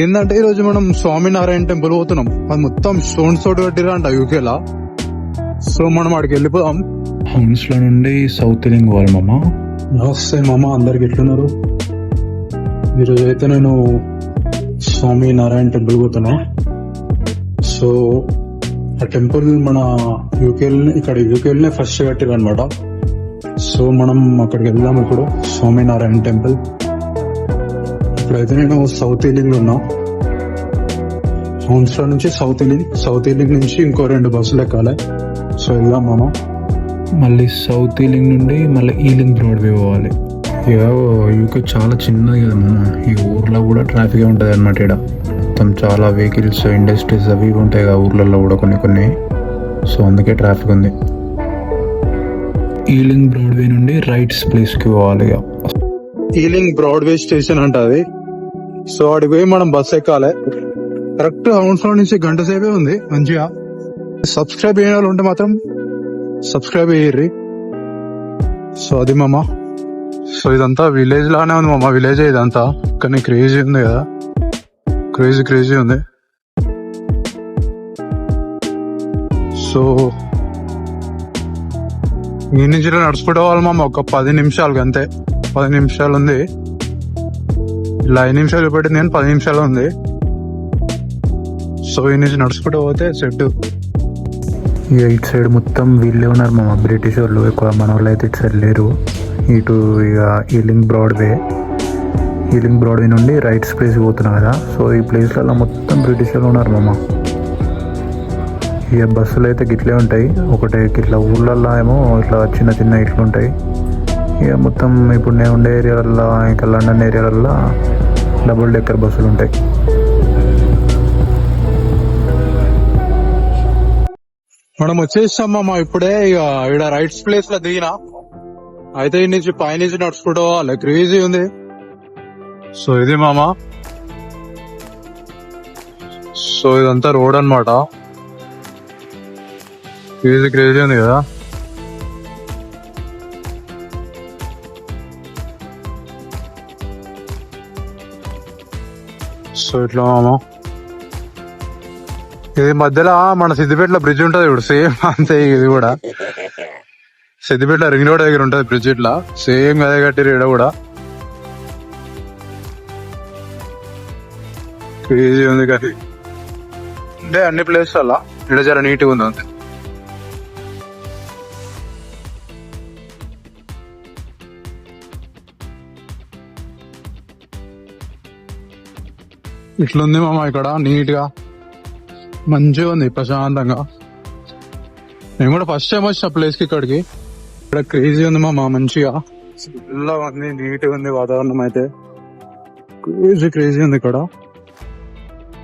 ఏంటంటే ఈ రోజు మనం స్వామినారాయణ టెంపుల్ పోతున్నాం. అది మొత్తం స్టోన్స్ తోటి కట్టిరా అంట యూకేలా. సో మనం అక్కడికి వెళ్ళిపోదాం. హౌన్స్ లో నుండి సౌత్ లింగ్ పోవాలి మామ. నమస్తే మామ, అందరికి ఎట్లున్నారు? ఈరోజు అయితే నేను స్వామినారాయణ టెంపుల్ పోతున్నా. సో ఆ టెంపుల్ మన యూకేలోనే ఫస్ట్ కట్టిరు అనమాట. సో మనం అక్కడికి వెళ్దాం ఇప్పుడు, స్వామినారాయణ టెంపుల్. ఇప్పుడైతే నేను సౌత్ ఈలింగ్ లో ఉన్నా. హౌన్స్ లో నుంచి సౌత్ ఈలింగ్ నుంచి ఇంకో 2 బస్సులు ఎక్కాలి. సో వెళ్దాం మామ. మళ్ళీ సౌత్ ఈలింగ్ నుండి మళ్ళీ ఈలింగ్ బ్రాడ్వే పోవాలి. ఇక యూకే చాలా చిన్నది కదా మామ. ఈ ఊర్లో కూడా ట్రాఫిక్ ఉంటుంది అనమాట. ఇక్కడ మొత్తం చాలా వెహికల్స్, ఇండస్ట్రీస్ అవి ఉంటాయి కదా ఊర్లలో కూడా కొన్ని. సో అందుకే ట్రాఫిక్ ఉంది. ఈలింగ్ బ్రాడ్వే నుండి రైట్స్ ప్లేస్ కి పోవాలి. ఇక ఈలింగ్ బ్రాడ్వే స్టేషన్ అంట అది. సో అడిగి పోయి మనం బస్ ఎక్కాలి. కరెక్ట్ హౌన్స్ లో నుంచి గంట సేపే ఉంది. మంచిగా సబ్స్క్రైబ్ చేయని వాళ్ళు ఉంటే మాత్రం సబ్స్క్రైబ్ చేయర్రి. సో అది మామ. సో ఇదంతా విలేజ్ లానే ఉంది మామ. విలేజ్ ఇదంతా, కానీ క్రేజీ ఉంది కదా, క్రేజీ ఉంది. సో ఈ నుంచి నడుచుకుంటే వాళ్ళు మామ ఒక 10 నిమిషాలు అంతే. 10 నిమిషాలు ఉంది. ఇలా 5 నిమిషాలు పెట్టింది కానీ 10 నిమిషాలు ఉంది. సో ఈ నుంచి నడుచుకుంటూ పోతే సెట్. ఇక ఇటు సైడ్ మొత్తం వీళ్ళే ఉన్నారు మామ, బ్రిటిష్ వాళ్ళు. ఎక్కువ మన వాళ్ళు అయితే ఇటు సైడ్ లేరు. ఇటు ఇక ఈలింగ్ బ్రాడ్వే నుండి రైట్స్ ప్లేస్ పోతున్నాం కదా. సో ఈ ప్లేస్లలో మొత్తం బ్రిటిష్ వాళ్ళు ఉన్నారు మామ. ఇక బస్సులు అయితే గిట్లే ఉంటాయి. ఒకటే ఇట్లా ఊళ్ళల్లో ఏమో ఇట్లా చిన్న ఇట్లు ఉంటాయి. ఇక మొత్తం ఇప్పుడు నేను ఉండే ఏరియాలలో, ఇంకా లండన్ ఏరియాలలో డబుల్ డెక్కర్ బస్సులు ఉంటాయి. మనం వచ్చేసాం మామ ఇప్పుడే. ఇక ఇక్కడ రైట్స్ ప్లేస్ లో దిగినా అయితే ఈ నుంచి పైనుంచి నడుచుకుంటూ పోవాలి. క్రేజీ ఉంది. సో ఇది మామ. సో ఇదంతా రోడ్ అన్నమాట. క్రేజీ ఉంది కదా. సో ఇట్లా మామ. ఇది మధ్యలో మన సిద్దిపేటలో బ్రిడ్జ్ ఉంటది ఇప్పుడు, సేమ్ అంతే. ఇది కూడా సిద్దిపేటలో రింగ్ రోడ్ దగ్గర ఉంటది బ్రిడ్జ్. ఇట్లా సేమ్ అదే కట్టిరు ఇక్కడ కూడా. క్రేజీ ఉంది కానీ అంటే అన్ని ప్లేస్ అలా ఇక్కడ చాలా నీట్గా ఉంది అంతే. ఇట్లుంది మామ ఇక్కడ నీట్ గా, మంచిగా ఉంది, ప్రశాంతంగా. నేను కూడా ఫస్ట్ టైం వచ్చిన ప్లేస్ కి ఇక్కడికి. ఇక్కడ క్రేజీ ఉంది మామ, మంచిగా ఫుల్ ఉంది, నీట్ గా ఉంది వాతావరణం అయితే. క్రేజీ ఉంది ఇక్కడ.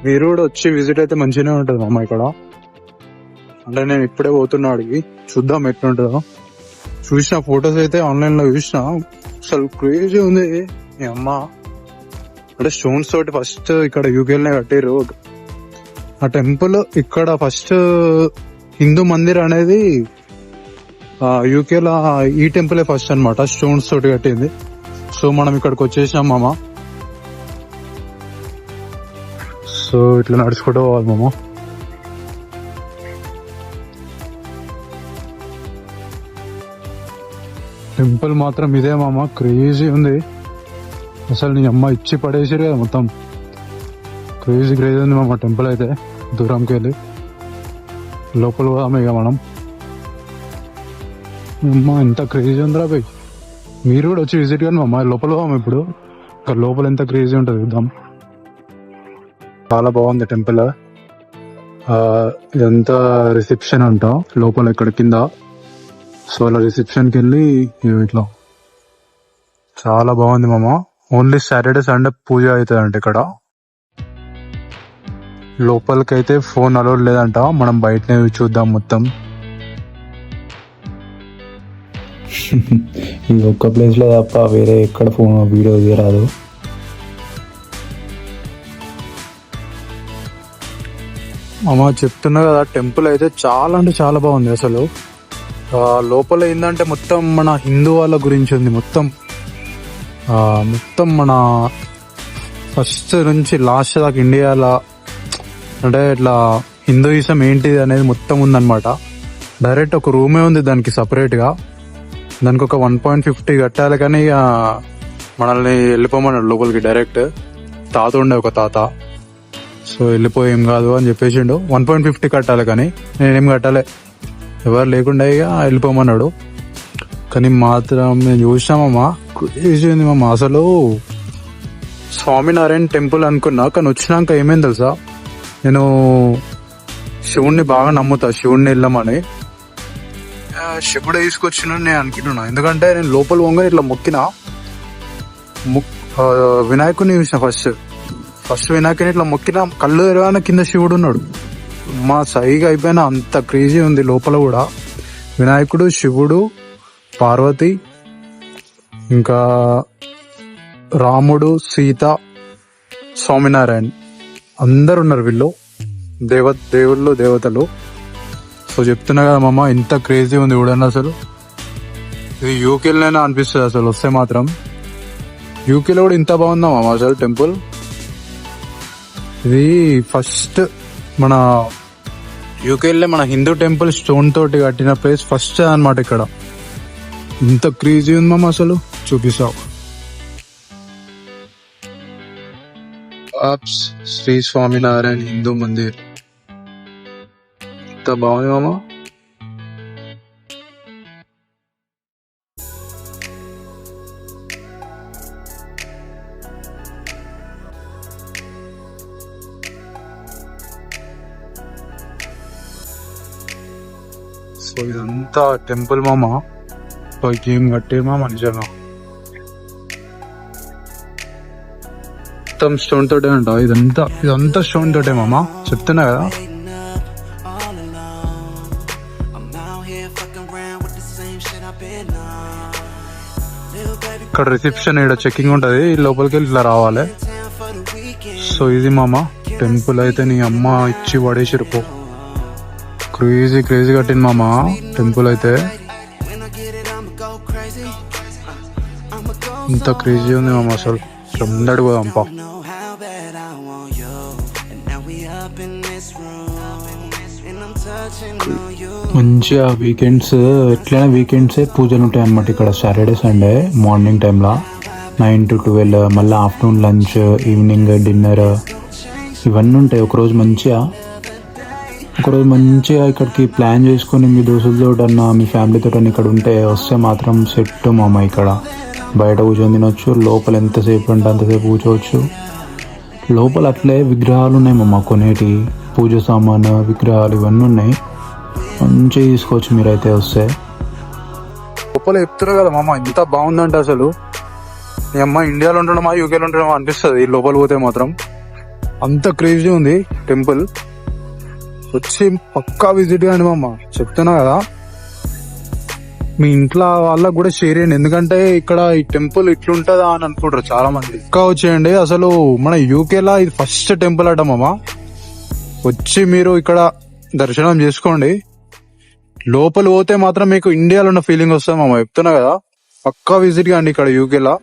మీరు కూడా వచ్చి విజిట్ అయితే మంచిగానే ఉంటది మామ ఇక్కడ. అంటే నేను ఇప్పుడే పోతున్నా అడిగి, చూద్దాం ఎట్లుంటుందో. చూసిన ఫొటోస్ అయితే ఆన్లైన్ లో చూసిన, అసలు క్రేజీ ఉంది. మీ అమ్మ అంటే స్టోన్స్ తోటి ఫస్ట్ ఇక్కడ యూకేలోనే కట్టారు ఆ టెంపుల్. ఇక్కడ ఫస్ట్ హిందూ మందిర్ అనేది యూకేలో ఈ టెంపులే ఫస్ట్ అన్నమాట, స్టోన్స్ తోటి కట్టింది. సో మనం ఇక్కడికి వచ్చేసాం మామ. సో ఇట్లా నడుచుకుంటూ పోవాలి మామ. టెంపుల్ మాత్రం ఇదే మామ, క్రేజీ ఉంది. అసలు నీ అమ్మ ఇచ్చి పడేసారు కదా మొత్తం. క్రేజీ ఉంది మామ టెంపుల్ అయితే. దూరంకి వెళ్ళి లోపల పోదాం ఇక మనం. అమ్మ ఎంత క్రేజీ ఉందిరా బై. మీరు కూడా వచ్చి విజిట్ కానీ అమ్మ లోపల పోదాం ఇప్పుడు. ఇక్కడ లోపల ఎంత క్రేజీ ఉంటుంది చూద్దాం. చాలా బాగుంది టెంపుల్. ఇదంతా రిసెప్షన్ అంట లోపల ఇక్కడ కింద. సో అలా రిసెప్షన్కి వెళ్ళి ఇట్లా చాలా బాగుంది మామ. ఓన్లీ సాటర్డే సండే పూజ అవుతుంది అంట ఇక్కడ. లోపలికైతే ఫోన్ అలౌడ్ లేదంట, మనం బయటనే చూద్దాం మొత్తం. ఈ ఒక్క ప్లేస్ లో తప్ప వేరే ఎక్కడ ఫోన్ వీడియో తీయరాదు. అమ్మ చెప్తున్నా కదా, టెంపుల్ అయితే చాలా అంటే చాలా బాగుంది అసలు. లోపల ఏంటంటే మొత్తం మన హిందూ వాళ్ళ గురించి ఉంది. మొత్తం మన ఫస్ట్ నుంచి లాస్ట్ దాకా ఇండియాలో అంటే ఇట్లా హిందూయిజం ఏంటిది అనేది మొత్తం ఉందన్నమాట. డైరెక్ట్ ఒక రూమే ఉంది దానికి సపరేట్గా. దానికి ఒక 1.50 కట్టాలి, కానీ ఇక మనల్ని వెళ్ళిపోమన్నాడు లోపలికి డైరెక్ట్. తాత ఉండే ఒక తాత, సో వెళ్ళిపోయి ఏం కాదు అని చెప్పేసిండు. 1.50 కట్టాలి, కానీ నేనేం కట్టాలి, ఎవరు లేకుండా ఇక వెళ్ళిపోమన్నాడు. కానీ మాత్రం నేను చూసినామమ్మా, క్రేజీ ఉంది మామ. అసలు స్వామినారాయణ టెంపుల్ అనుకున్నా, కానీ వచ్చినాక ఏమైంది తెలుసా, నేను శివుణ్ణి బాగా నమ్ముతా, శివుణ్ణి వెళ్ళమని. శివుడు తీసుకొచ్చిన నేను అనుకుంటున్నా, ఎందుకంటే నేను లోపల పోగానే ఇట్లా మొక్కిన వినాయకుడిని చూసిన. ఫస్ట్ వినాయకుని ఇట్లా మొక్కిన, కళ్ళు తెరగానే కింద శివుడు ఉన్నాడు. మా సైగా అయిపోయినా, అంత క్రేజీ ఉంది లోపల కూడా. వినాయకుడు, శివుడు, పార్వతి, ఇంకా రాముడు, సీత, స్వామినారాయణ అందరు ఉన్నారు వీళ్ళు, దేవుళ్ళు దేవతలు. సో చెప్తున్నా కదా మామ, ఇంత క్రేజీ ఉంది చూడండి. అసలు ఇది యూకేలోనే అనిపిస్తుంది అసలు వస్తే మాత్రం. యూకేలో కూడా ఇంత బాగుందా మామ అసలు టెంపుల్. ఇది ఫస్ట్ మన యూకేలో మన హిందూ టెంపుల్ స్టోన్ తోటి కట్టిన ప్లేస్ ఫస్ట్ అన్నమాట. ఇక్కడ ఇంత క్రేజీ ఉంది మామ, అసలు చూపిస్తావు. శ్రీ స్వామినారాయణ హిందూ మందిర్ ఎంత బాగుంది మామ. సో ఇదంతా టెంపుల్ మామ. సో ఏం కట్టే మామ నిజంగా మొత్తం స్టోన్ తోటే అంట. ఇదంతా స్టోన్ తోటే మామ, చెప్తున్నా కదా. ఇక్కడ రిసెప్షన్, ఇక్కడ చెకింగ్ ఉంటది, లోపలికి వెళ్ళి ఇట్లా రావాలి. సో ఇది మామ టెంపుల్ అయితే, నీ అమ్మ ఇచ్చి పడేసిరు పో. క్రేజీ కట్టింది మామ టెంపుల్ అయితే. ఇంత క్రేజీ ఉంది మామ అసలు. ముందడు పోదాంపా. మంచిగా వీకెండ్స్, ఎట్లయినా వీకెండ్సే పూజలు ఉంటాయి అన్నమాట ఇక్కడ. సాటర్డే సండే మార్నింగ్ టైంలో 9 to 12, మళ్ళీ ఆఫ్టర్నూన్ లంచ్, ఈవినింగ్ డిన్నర్ ఇవన్నీ ఉంటాయి. ఒకరోజు మంచిగా ఇక్కడికి ప్లాన్ చేసుకొని మీ దోస్తులతో అన్నా మీ ఫ్యామిలీతో ఇక్కడ ఉంటే వస్తే మాత్రం సెట్ మామ. ఇక్కడ బయట కూర్చొని తినొచ్చు, లోపల ఎంతసేపు అంటే అంతసేపు కూర్చోవచ్చు. లోపల అట్లే విగ్రహాలు ఉన్నాయి మామ, కొనేటి పూజ సామాను విగ్రహాలు ఇవన్నీ ఉన్నాయి. మంచిగా తీసుకోవచ్చు మీరైతే వస్తే. లోపల చెప్తున్నారు కదా మామ, ఇంత బాగుందంటే అసలు మీ అమ్మ ఇండియాలో ఉండడమా యూకేలో ఉండడమా అనిపిస్తుంది లోపల పోతే మాత్రం. అంత క్రేజీ ఉంది టెంపుల్. వచ్చి పక్కా విజిట్ కాండి మామ, చెప్తున్నా కదా. మీ ఇంట్లో వాళ్ళకు కూడా షేర్ చేయండి, ఎందుకంటే ఇక్కడ ఈ టెంపుల్ ఇట్లుంటదా అని అనుకుంటారు చాలా మంది. ఇంకా వచ్చేయండి. అసలు మన యూకేలా ఇది ఫస్ట్ టెంపుల్ అట మామ. వచ్చి మీరు ఇక్కడ దర్శనం చేసుకోండి. లోపల పోతే మాత్రం మీకు ఇండియాలో ఉన్న ఫీలింగ్ వస్తుంది మామ, చెప్తున్నా కదా. పక్కా విజిట్ కాండి ఇక్కడ యూకేలా.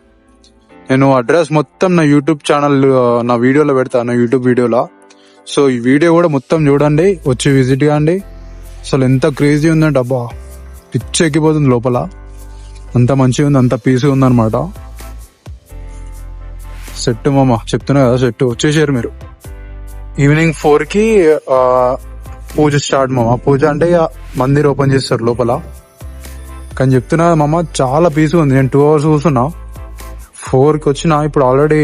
నేను అడ్రస్ మొత్తం నా యూట్యూబ్ ఛానల్, నా వీడియోలో పెడతాను, నా యూట్యూబ్ వీడియోలో. సో ఈ వీడియో కూడా మొత్తం చూడండి, వచ్చి విజిట్ కాండి. అసలు ఎంత క్రేజీ ఉందంటే అబ్బా, పిచ్చి ఎక్కిపోతుంది లోపల. అంత మంచిగా ఉంది, అంత పీస్గా ఉంది అనమాట. సెట్ మామ, చెప్తున్నా కదా సెట్. వచ్చేసారు మీరు. ఈవినింగ్ 4కి పూజ స్టార్ట్ మామ. పూజ అంటే ఇక మందిర్ ఓపెన్ చేస్తారు లోపల. కానీ చెప్తున్నా మామ, చాలా పీస్గా ఉంది. నేను 2 hours కూర్చున్నా, 4కి వచ్చిన. ఇప్పుడు ఆల్రెడీ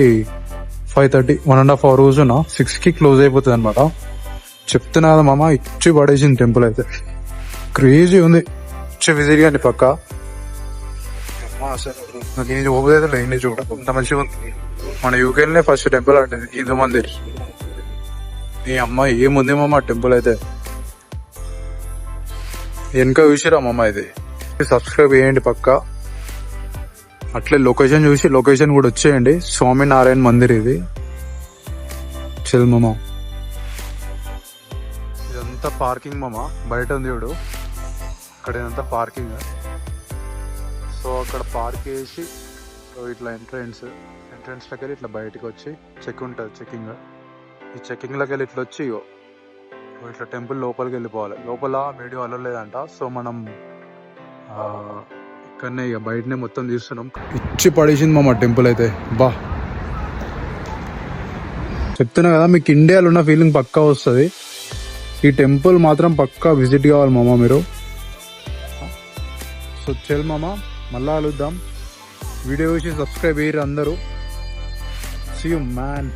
5:30, 1.5 hours కూర్చున్నా. 6కి క్లోజ్ అయిపోతుంది అనమాట. చెప్తున్నా కదా మామ, ఇచ్చి పడేసింది టెంపుల్ అయితే. క్రేజీ ఉంది, ఇచ్చి విజిట్ కానీ పక్క. అసలు నాకు ఏం చూపలేదు లేని చూడ, అంత మంచిగా ఉంది. మన యూకేలోనే ఫస్ట్ టెంపుల్ అంటే హిందూ మందిర్. ఈ అమ్మ ఏముంది మామ టెంపుల్ అయితే. వెనక చూసిరా మామ, ఇది సబ్స్క్రైబ్ చేయండి పక్క. అట్లే లొకేషన్ చూసి లొకేషన్ కూడా వచ్చేయండి. స్వామినారాయణ మందిర్ ఇది. చల్ మామ. ఇదంతా పార్కింగ్ మామ, బయట ఉంది చూడు, అక్కడ ఇదంతా పార్కింగ్. సో అక్కడ పార్క్ చేసి ఇట్లా ఎంట్రన్స్ ఎంట్రన్స్ లోకి వెళ్ళి ఇట్లా బయటకు వచ్చి చెక్ ఉంటుంది చెకింగ్. ఈ చెకింగ్ లోకి వెళ్ళి ఇట్లా వచ్చి ఇట్లా టెంపుల్ లోపలికి వెళ్ళిపోవాలి. లోపల వీడియో అలో లేదంట. సో మనం ఇక్కడనే ఇక బయటనే మొత్తం తీస్తున్నాం. ఇచ్చి పడేసింది మా టెంపుల్ అయితే. బా చెప్తున్నా కదా, మీకు ఇండియాలో ఉన్న ఫీలింగ్ పక్కా వస్తుంది. ఈ టెంపుల్ మాత్రం పక్కా విజిట్ కావాలి మామ మీరు. సో చల్ మామ, మళ్ళా కలుద్దాం. వీడియో చూసి సబ్స్క్రైబ్ అయ్యారు అందరూ. See you man.